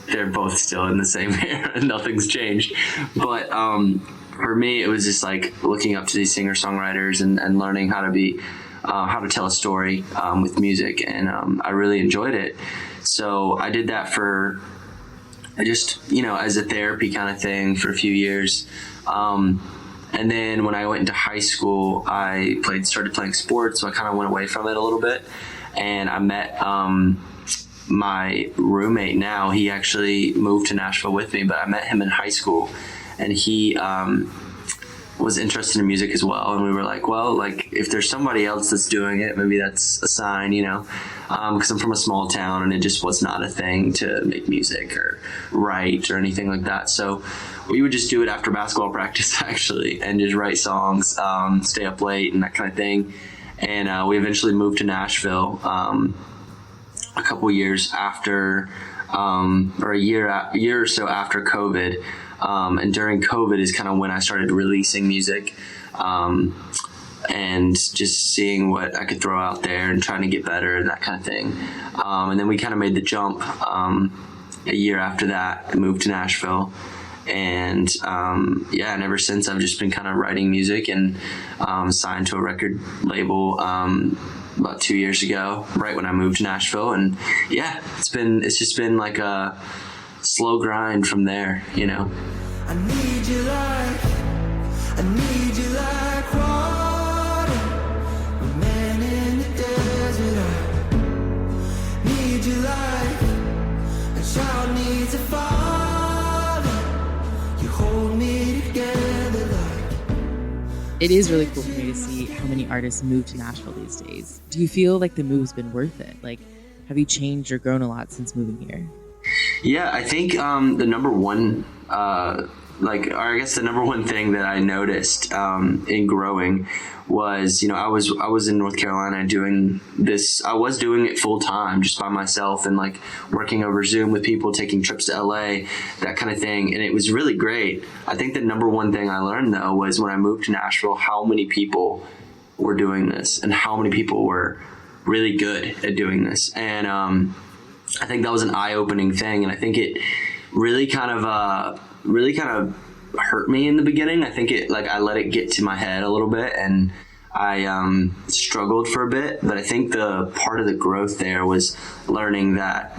they're both still in the same era. Nothing's changed. But for me, it was just like looking up to these singer-songwriters and learning how to tell a story with music. And I really enjoyed it. So I did that for just, as a therapy kind of thing for a few years. And then when I went into high school, I started playing sports. So I kind of went away from it a little bit. And I met my roommate now. He actually moved to Nashville with me, but I met him in high school. And he was interested in music as well, and we were like, well, like if there's somebody else that's doing it, maybe that's a sign, because I'm from a small town and it just was not a thing to make music or write or anything like that. So we would just do it after basketball practice actually, and just write songs, stay up late and that kind of thing. And we eventually moved to Nashville a couple years after, or a year or so after COVID. And during COVID is kind of when I started releasing music, and just seeing what I could throw out there and trying to get better and that kind of thing. And then we kind of made the jump a year after that and moved to Nashville. And and ever since I've just been kind of writing music and signed to a record label about 2 years ago, right when I moved to Nashville. And it's just been like a slow grind from there, I need you like water. A man in the desert. I need you like a child needs a father. You hold me together like. It is really cool for me to see how many artists move to Nashville these days. Do you feel like the move's been worth it? Like, have you changed or grown a lot since moving here? Yeah, I think the number one, the number one thing that I noticed in growing was, I was in North Carolina doing this. I was doing it full time, just by myself, and like working over Zoom with people, taking trips to LA, that kind of thing. And it was really great. I think the number one thing I learned though was when I moved to Nashville, how many people were doing this and how many people were really good at doing this. And I think that was an eye-opening thing, and I think it really kind of hurt me in the beginning. I think I let it get to my head a little bit, and I struggled for a bit. But I think the part of the growth there was learning that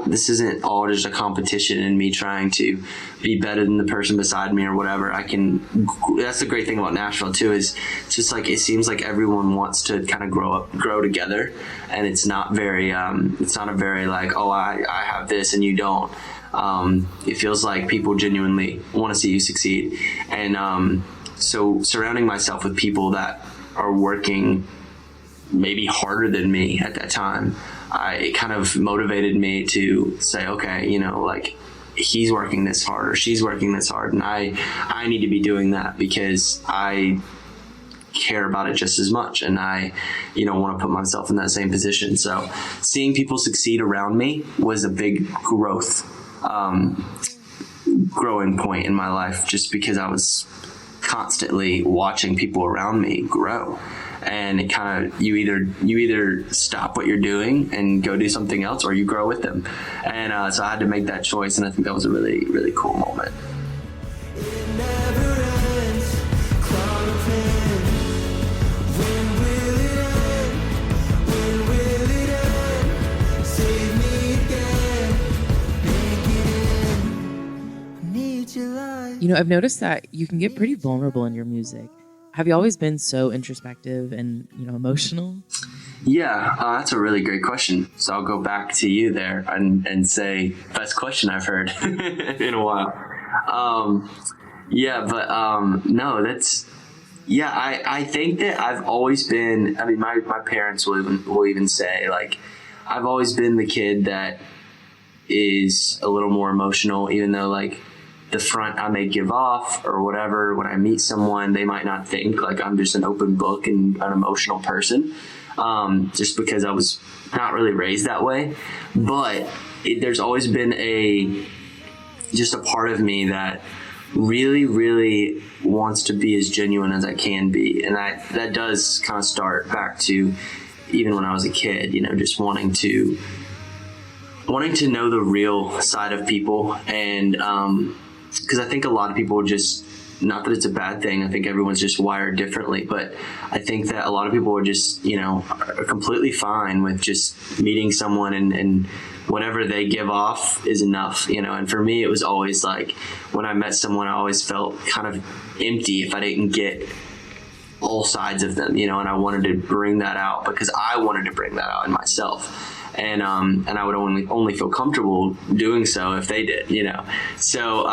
this isn't all just a competition and me trying to be better than the person beside me or whatever. That's the great thing about Nashville too, is it's just like, it seems like everyone wants to kind of grow together. And it's not a very like, oh, I have this and you don't. It feels like people genuinely want to see you succeed. And so surrounding myself with people that are working maybe harder than me at that time, it kind of motivated me to say, okay, like he's working this hard or she's working this hard, and I need to be doing that because I care about it just as much, and I want to put myself in that same position. So seeing people succeed around me was a big growing point in my life, just because I was constantly watching people around me grow. And it kind of, you either stop what you're doing and go do something else, or you grow with them. And so I had to make that choice, and I think that was a really, really cool moment. I've noticed that you can get pretty vulnerable in your music. Have you always been so introspective and, emotional? Yeah, that's a really great question. So I'll go back to you there and say, best question I've heard in a while. I think that I've always been, my parents will even say, like, I've always been the kid that is a little more emotional, even though, like, the front I may give off or whatever. When I meet someone, they might not think like I'm just an open book and an emotional person, just because I was not really raised that way. But there's always been just a part of me that really, really wants to be as genuine as I can be. And that does kind of start back to even when I was a kid, just wanting to know the real side of people. And, because I think a lot of people just, not that it's a bad thing, I think everyone's just wired differently, but I think that a lot of people are just, are completely fine with just meeting someone and whatever they give off is enough, and for me it was always like, when I met someone I always felt kind of empty if I didn't get all sides of them, and I wanted to bring that out because I wanted to bring that out in myself. and I would only feel comfortable doing so if they did, you know. So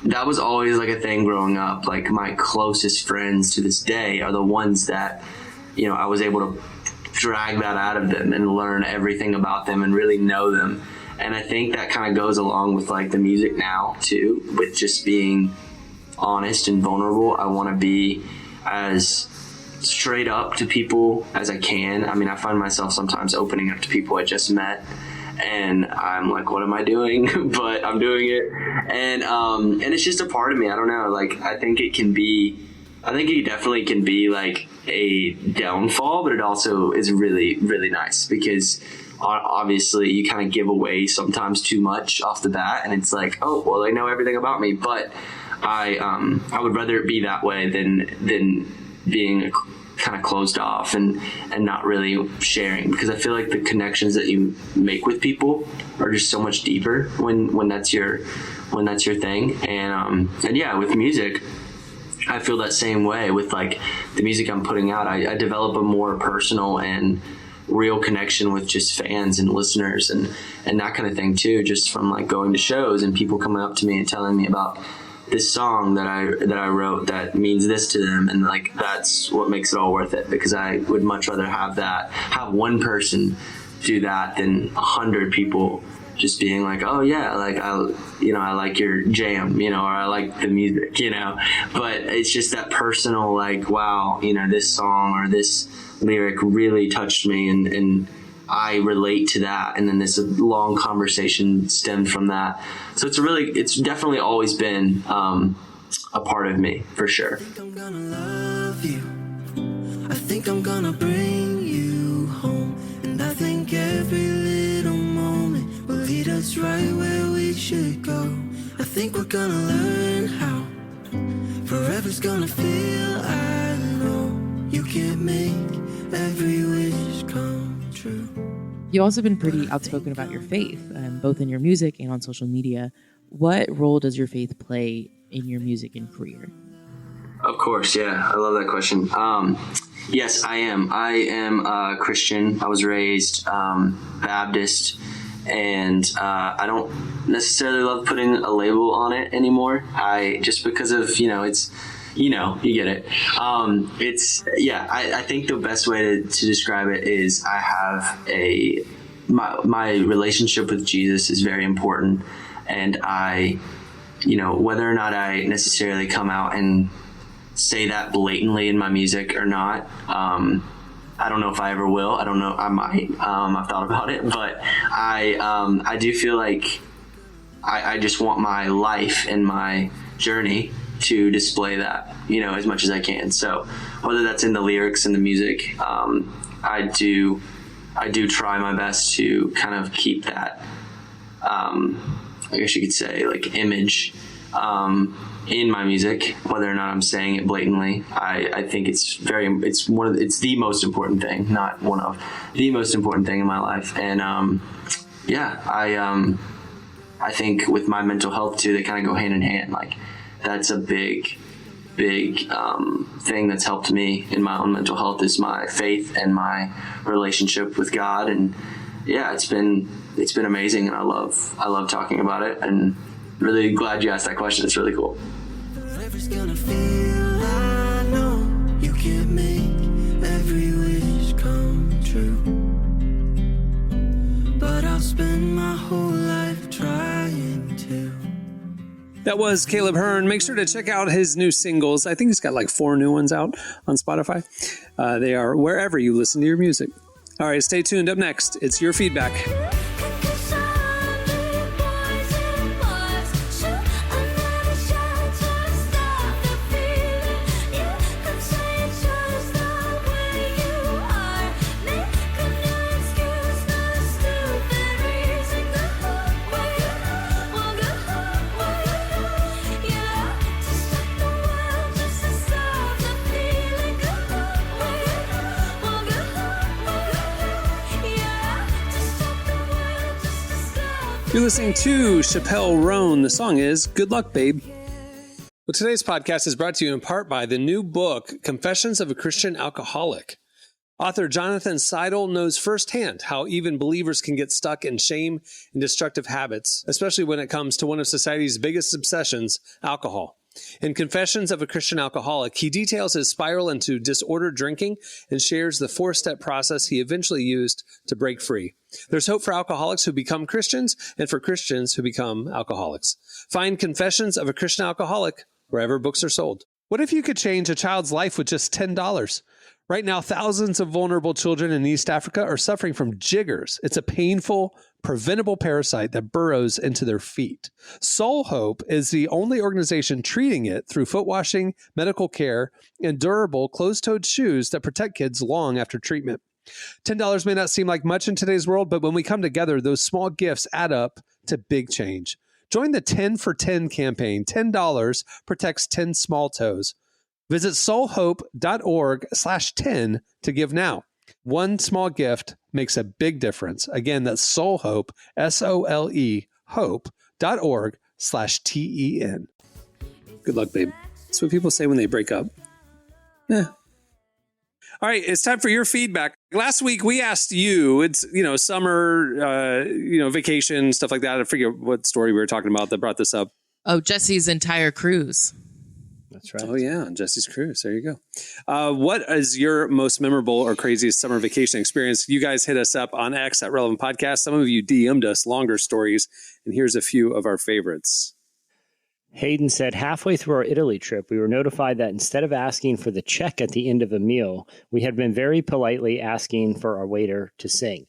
that was always like a thing growing up. Like my closest friends to this day are the ones that, you know, I was able to drag that out of them and learn everything about them and really know them. And I think that kind of goes along with like the music now too, with just being honest and vulnerable. I want to be as straight up to people as I can. I mean, I find myself sometimes opening up to people I just met, and I'm like, what am I doing? But I'm doing it. And it's just a part of me. I don't know. Like, I think it definitely can be like a downfall, but it also is really, really nice because obviously you kind of give away sometimes too much off the bat, and it's like, oh, well, they know everything about me. But I would rather it be that way than being kind of closed off and not really sharing, because I feel like the connections that you make with people are just so much deeper when that's your thing. And yeah, with music, I feel that same way with like the music I'm putting out. I develop a more personal and real connection with just fans and listeners and that kind of thing too, just from like going to shows and people coming up to me and telling me about this song that I wrote that means this to them, and like that's what makes it all worth it, because I would much rather have one person do that than 100 people just being like, oh yeah, like I like your jam, you know, or I like the music, you know. But it's just that personal, like, wow, you know, this song or this lyric really touched me and I relate to that, and then this long conversation stemmed from that. So it's definitely always been a part of me, for sure. I think I'm gonna love you. I think I'm gonna bring you home, and I think every little moment will lead us right where we should go. I think we're gonna learn how forever's gonna feel. I know you can't make every wish come true. You've also been pretty outspoken about your faith, both in your music and on social media. What role does your faith play in your music and career? Of course, yeah. I love that question. Yes, I am. I am a Christian. I was raised Baptist, and I don't necessarily love putting a label on it anymore. Just because of, you know, it's, you know, you get it. I think the best way to describe it is I have my relationship with Jesus is very important. And I, you know, whether or not I necessarily come out and say that blatantly in my music or not, I don't know if I ever will. I don't know. I might. I've thought about it, but I do feel like I just want my life and my journey to display that, you know, as much as I can. So whether that's in the lyrics and the music, I do try my best to kind of keep that, I guess you could say, like, image in my music, whether or not I'm saying it blatantly. I think it's the most important thing, not one of the most important thing in my life. And I think with my mental health too, they kind of go hand in hand. Like, that's a big thing that's helped me in my own mental health is my faith and my relationship with God. And yeah, it's been amazing, and I love talking about it, and really glad you asked that question. It's really cool. Forever's gonna feel, I know you can't make every wish come true, but I'll spend my whole life trying to. That was Caleb Hearn. Make sure to check out his new singles. I think he's got like 4 new ones out on Spotify. They are wherever you listen to your music. All right, stay tuned. Up next, it's your feedback. You're listening to Chappelle Roan. The song is Good Luck, Babe. Well, today's podcast is brought to you in part by the new book, Confessions of a Christian Alcoholic. Author Jonathan Seidel knows firsthand how even believers can get stuck in shame and destructive habits, especially when it comes to one of society's biggest obsessions, alcohol. In Confessions of a Christian Alcoholic, he details his spiral into disordered drinking and shares the 4-step process he eventually used to break free. There's hope for alcoholics who become Christians and for Christians who become alcoholics. Find Confessions of a Christian Alcoholic wherever books are sold. What if you could change a child's life with just $10? Right now, thousands of vulnerable children in East Africa are suffering from jiggers. It's a painful, preventable parasite that burrows into their feet. Soul Hope is the only organization treating it through foot washing, medical care, and durable closed-toed shoes that protect kids long after treatment. $10 may not seem like much in today's world, but when we come together, those small gifts add up to big change. Join the 10 for 10 campaign. $10 protects 10 small toes. Visit soulhope.org/10 to give now. One small gift makes a big difference. Again, that's Soulhope, SOLE, hope.org/TEN. Good luck, babe. That's what people say when they break up. Yeah. All right, it's time for your feedback. Last week we asked you, it's, summer, vacation, stuff like that. I forget what story we were talking about that brought this up. Oh, Jesse's entire cruise. That's right. Oh, yeah. Jesse's cruise. There you go. What is your most memorable or craziest summer vacation experience? You guys hit us up on X at Relevant Podcast. Some of you DM'd us longer stories, and here's a few of our favorites. Hayden said, halfway through our Italy trip, we were notified that instead of asking for the check at the end of a meal, we had been very politely asking for our waiter to sing.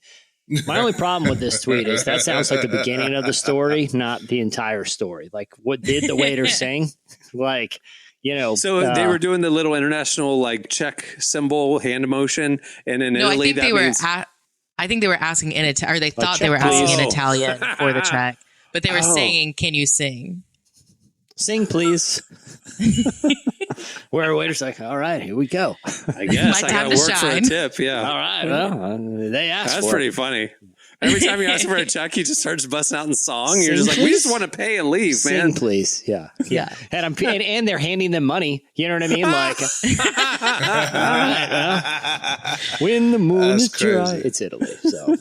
My only problem with this tweet is that sounds like the beginning of the story, not the entire story. Like, what did the waiter sing? Like, So they were doing the little international check symbol hand motion, and in Italy I think they were asking in Italian, or they thought they were asking in Italian for the check, but they were saying, "Can you sing? Sing, please." Where a waiter's like, "All right, here we go." I guess My I time got to work shine. for a tip. Yeah. All right, well, they asked That's for pretty it. funny. Every time you ask for a check, he just starts busting out in song. You're just like, we just want to pay and leave, Sing, man. please. Yeah. And and they're handing them money. You know what I mean? Like, when the moon That's is dry. crazy. It's Italy. So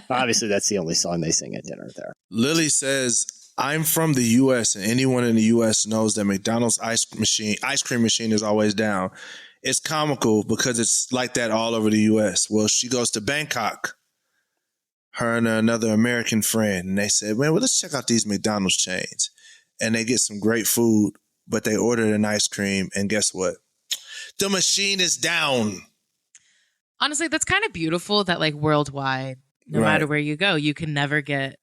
obviously that's the only song they sing at dinner there. Lily says, I'm from the U.S. and anyone in the U.S. knows that McDonald's ice cream machine is always down. It's comical because it's like that all over the U.S. Well, she goes to Bangkok, her and another American friend, and they said, man, well, let's check out these McDonald's chains. And they get some great food, but they ordered an ice cream, and guess what? The machine is down. Honestly, that's kind of beautiful that worldwide, no matter where you go, you can never get.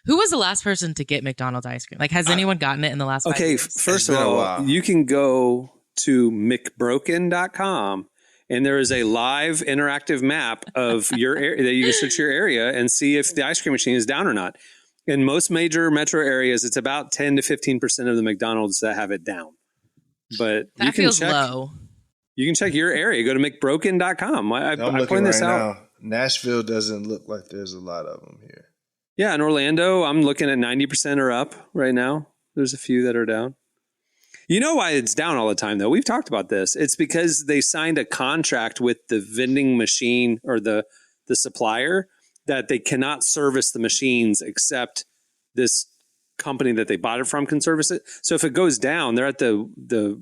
Who was the last person to get McDonald's ice cream? Has anyone gotten it in the last 5 years? First of all, you can go to McBroken.com and there is a live interactive map of your area that you can search your area and see if the ice cream machine is down or not. In most major metro areas, it's about 10 to 15% of the McDonald's that have it down. But that feels low. You can check your area. Go to McBroken.com. I looking point this out. now. Nashville doesn't look like there's a lot of them here. Yeah, in Orlando, I'm looking at 90% are up right now. There's a few that are down. You know why it's down all the time, though? We've talked about this. It's because they signed a contract with the vending machine or the supplier that they cannot service the machines except this company that they bought it from can service it. So if it goes down, they're at the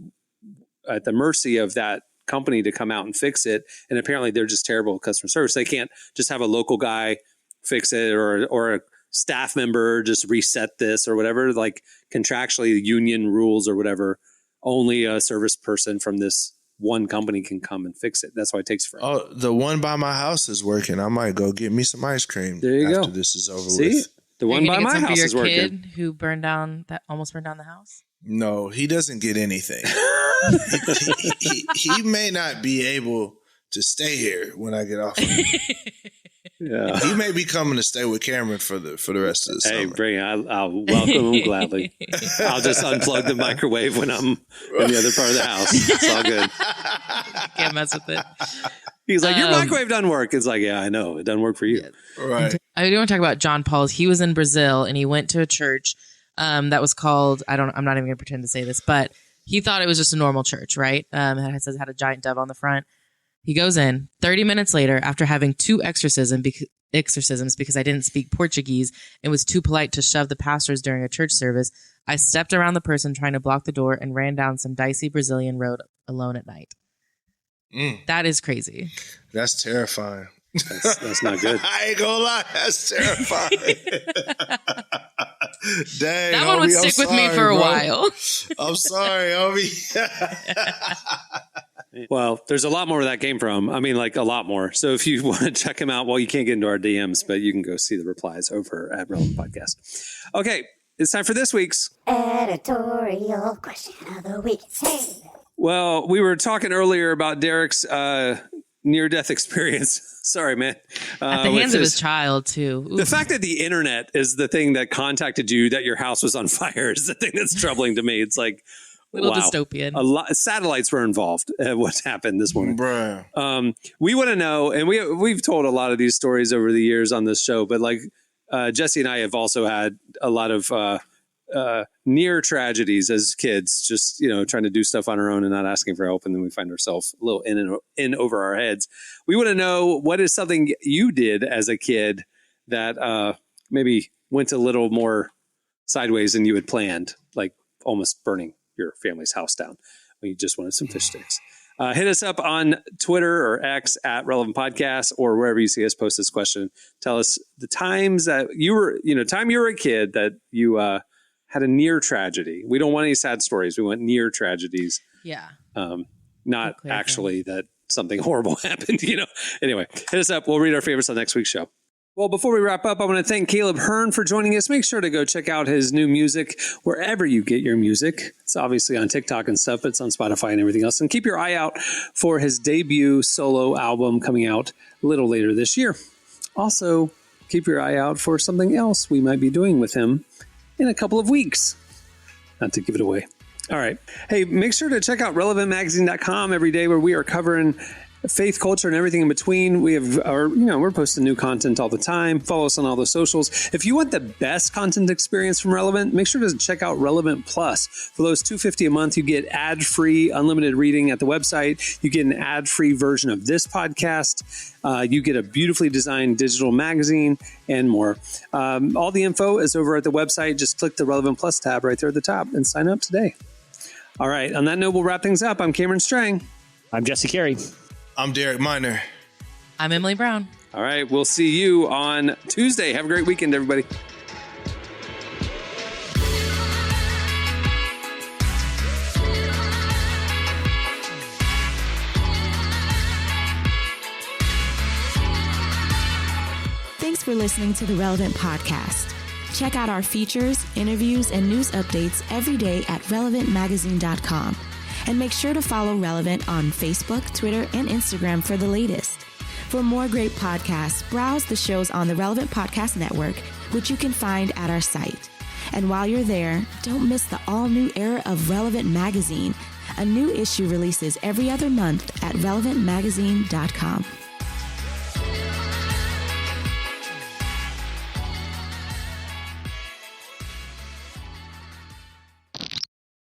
mercy of that company to come out and fix it. And apparently they're just terrible at customer service. They can't just have a local guy fix it or a staff member just reset this or whatever. Contractually, the union rules or whatever, only a service person from this one company can come and fix it. That's why it takes forever. Oh, the one by my house is working. I might go get me some ice cream. There you after go. this is over See? with. The one by my house is working. Kid who almost burned down the house? No, he doesn't get anything. he may not be able to stay here when I get off. Yeah. He may be coming to stay with Cameron for the rest of the summer. Hey, bring it. I'll welcome him gladly. I'll just unplug the microwave when I'm in the other part of the house. It's all good. Can't mess with it. He's like, your microwave doesn't work. It's like, yeah, I know. It doesn't work for you. Right. I do want to talk about John Paul's. He was in Brazil and he went to a church that was called, I'm not even going to pretend to say this, but he thought it was just a normal church, right? It had a giant dove on the front. He goes in 30 minutes later after having 2 exorcisms because I didn't speak Portuguese and was too polite to shove the pastors during a church service. I stepped around the person trying to block the door and ran down some dicey Brazilian road alone at night. That is crazy. That's terrifying. That's not good. I ain't gonna lie, that's terrifying. Dang, That one would homie, stick with me for a while. I'm sorry, homie. Well, there's a lot more where that came from. I mean, like a lot more. So if you want to check them out, well, you can't get into our DMs, but you can go see the replies over at Relevant Podcast. Okay, it's time for this week's Editorial question of the week. Well, we were talking earlier about Derek's near-death experience. Sorry, man. At the hands of his child, too. Ooh. The fact that the internet is the thing that contacted you that your house was on fire is the thing that's troubling to me. It's like, Little wow. dystopian. Satellites were involved at what happened this morning. Bruh. We want to know, and we've told a lot of these stories over the years on this show, but like Jesse and I have also had a lot of near tragedies as kids, just, trying to do stuff on our own and not asking for help. And then we find ourselves a little in over our heads. We want to know, what is something you did as a kid that maybe went a little more sideways than you had planned, like almost burning your family's house down when you just wanted some fish sticks. Hit us up on Twitter or X at Relevant Podcast, or wherever you see us post this question. Tell us the times that you were, time you were a kid that you had a near tragedy. We don't want any sad stories. We want near tragedies. Yeah. Not actually that something horrible happened, Anyway, hit us up. We'll read our favorites on next week's show. Well, before we wrap up, I want to thank Caleb Hearn for joining us. Make sure to go check out his new music wherever you get your music. It's obviously on TikTok and stuff, but it's on Spotify and everything else. And keep your eye out for his debut solo album coming out a little later this year. Also, keep your eye out for something else we might be doing with him in a couple of weeks. Not to give it away. All right. Hey, make sure to check out relevantmagazine.com every day, where we are covering faith, culture, and everything in between. We have we're posting new content all the time. Follow us on all the socials. If you want the best content experience from Relevant, make sure to check out Relevant Plus. For those $2.50 a month, you get ad-free, unlimited reading at the website. You get an ad-free version of this podcast. You get a beautifully designed digital magazine and more. All the info is over at the website. Just click the Relevant Plus tab right there at the top and sign up today. All right. On that note, we'll wrap things up. I'm Cameron Strang. I'm Jesse Carey. I'm Derek Miner. I'm Emily Brown. All right. We'll see you on Tuesday. Have a great weekend, everybody. Thanks for listening to the Relevant Podcast. Check out our features, interviews, and news updates every day at relevantmagazine.com. And make sure to follow Relevant on Facebook, Twitter, and Instagram for the latest. For more great podcasts, browse the shows on the Relevant Podcast Network, which you can find at our site. And while you're there, don't miss the all-new era of Relevant Magazine. A new issue releases every other month at relevantmagazine.com.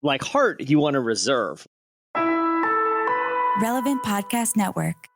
Like heart, you want to reserve. Relevant Podcast Network.